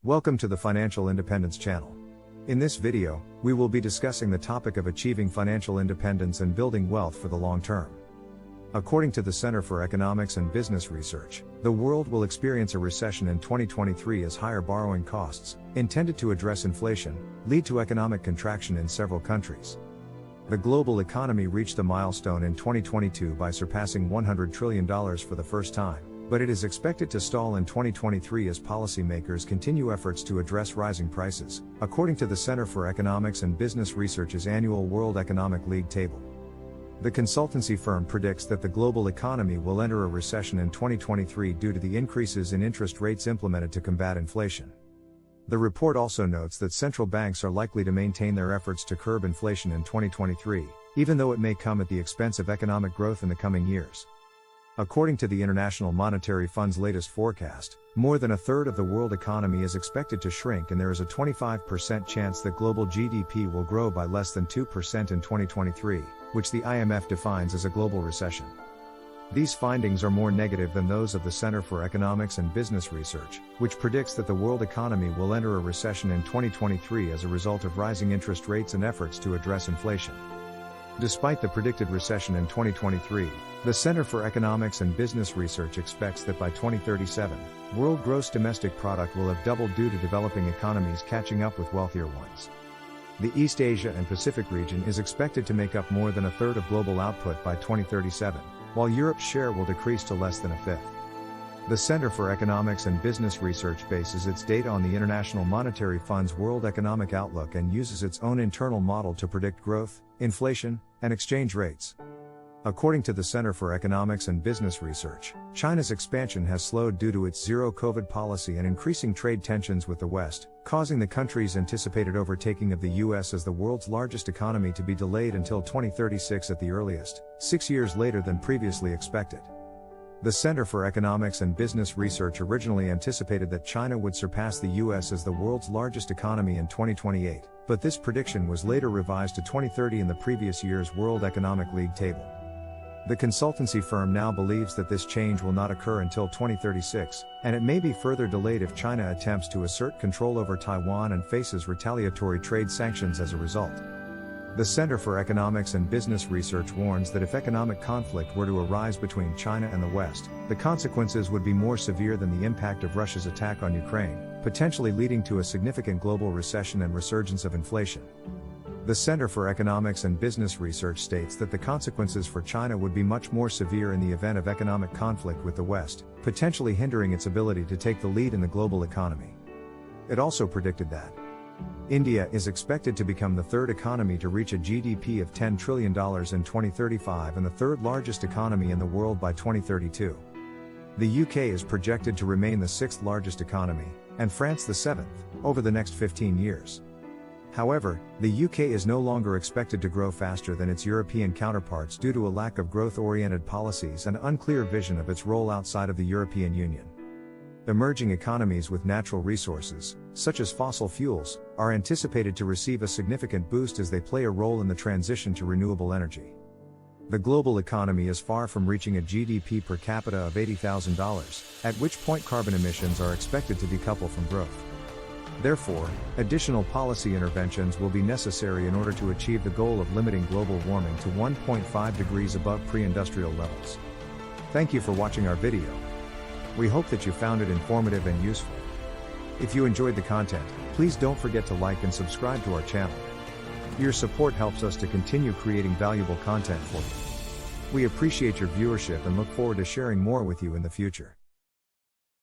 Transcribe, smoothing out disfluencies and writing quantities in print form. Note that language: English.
Welcome to the Financial Independence channel. In this video, we will be discussing the topic of achieving financial independence and building wealth for the long term. According to the Center for Economics and Business Research, the world will experience a recession in 2023 as higher borrowing costs, intended to address inflation, lead to economic contraction in several countries. The global economy reached a milestone in 2022 by surpassing $100 trillion for the first time, but it is expected to stall in 2023 as policymakers continue efforts to address rising prices, according to the Center for Economics and Business Research's annual World Economic League table. The consultancy firm predicts that the global economy will enter a recession in 2023 due to the increases in interest rates implemented to combat inflation. The report also notes that central banks are likely to maintain their efforts to curb inflation in 2023, even though it may come at the expense of economic growth in the coming years. According to the International Monetary Fund's latest forecast, more than a third of the world economy is expected to shrink, and there is a 25% chance that global GDP will grow by less than 2% in 2023, which the IMF defines as a global recession. These findings are more negative than those of the Center for Economics and Business Research, which predicts that the world economy will enter a recession in 2023 as a result of rising interest rates and efforts to address inflation. Despite the predicted recession in 2023, the Center for Economics and Business Research expects that by 2037, world gross domestic product will have doubled due to developing economies catching up with wealthier ones. The East Asia and Pacific region is expected to make up more than a third of global output by 2037, while Europe's share will decrease to less than a fifth. The Center for Economics and Business Research bases its data on the International Monetary Fund's World Economic Outlook and uses its own internal model to predict growth, inflation, and exchange rates. According to the Center for Economics and Business Research, China's expansion has slowed due to its zero-COVID policy and increasing trade tensions with the West, causing the country's anticipated overtaking of the U.S. as the world's largest economy to be delayed until 2036 at the earliest, 6 years later than previously expected. The Center for Economics and Business Research originally anticipated that China would surpass the U.S. as the world's largest economy in 2028, but this prediction was later revised to 2030 in the previous year's World Economic League table. The consultancy firm now believes that this change will not occur until 2036, and it may be further delayed if China attempts to assert control over Taiwan and faces retaliatory trade sanctions as a result. The Center for Economics and Business Research warns that if economic conflict were to arise between China and the West, the consequences would be more severe than the impact of Russia's attack on Ukraine, potentially leading to a significant global recession and resurgence of inflation. The Center for Economics and Business Research states that the consequences for China would be much more severe in the event of economic conflict with the West, potentially hindering its ability to take the lead in the global economy. It also predicted that India is expected to become the third economy to reach a GDP of $10 trillion in 2035 and the third largest economy in the world by 2032. The UK is projected to remain the sixth largest economy, and France the seventh, over the next 15 years. However, the UK is no longer expected to grow faster than its European counterparts due to a lack of growth-oriented policies and unclear vision of its role outside of the European Union. Emerging economies with natural resources, such as fossil fuels, are anticipated to receive a significant boost as they play a role in the transition to renewable energy. The global economy is far from reaching a GDP per capita of $80,000, at which point carbon emissions are expected to decouple from growth. Therefore, additional policy interventions will be necessary in order to achieve the goal of limiting global warming to 1.5 degrees above pre-industrial levels. Thank you for watching our video. We hope that you found it informative and useful. If you enjoyed the content, please don't forget to like and subscribe to our channel. Your support helps us to continue creating valuable content for you. We appreciate your viewership and look forward to sharing more with you in the future.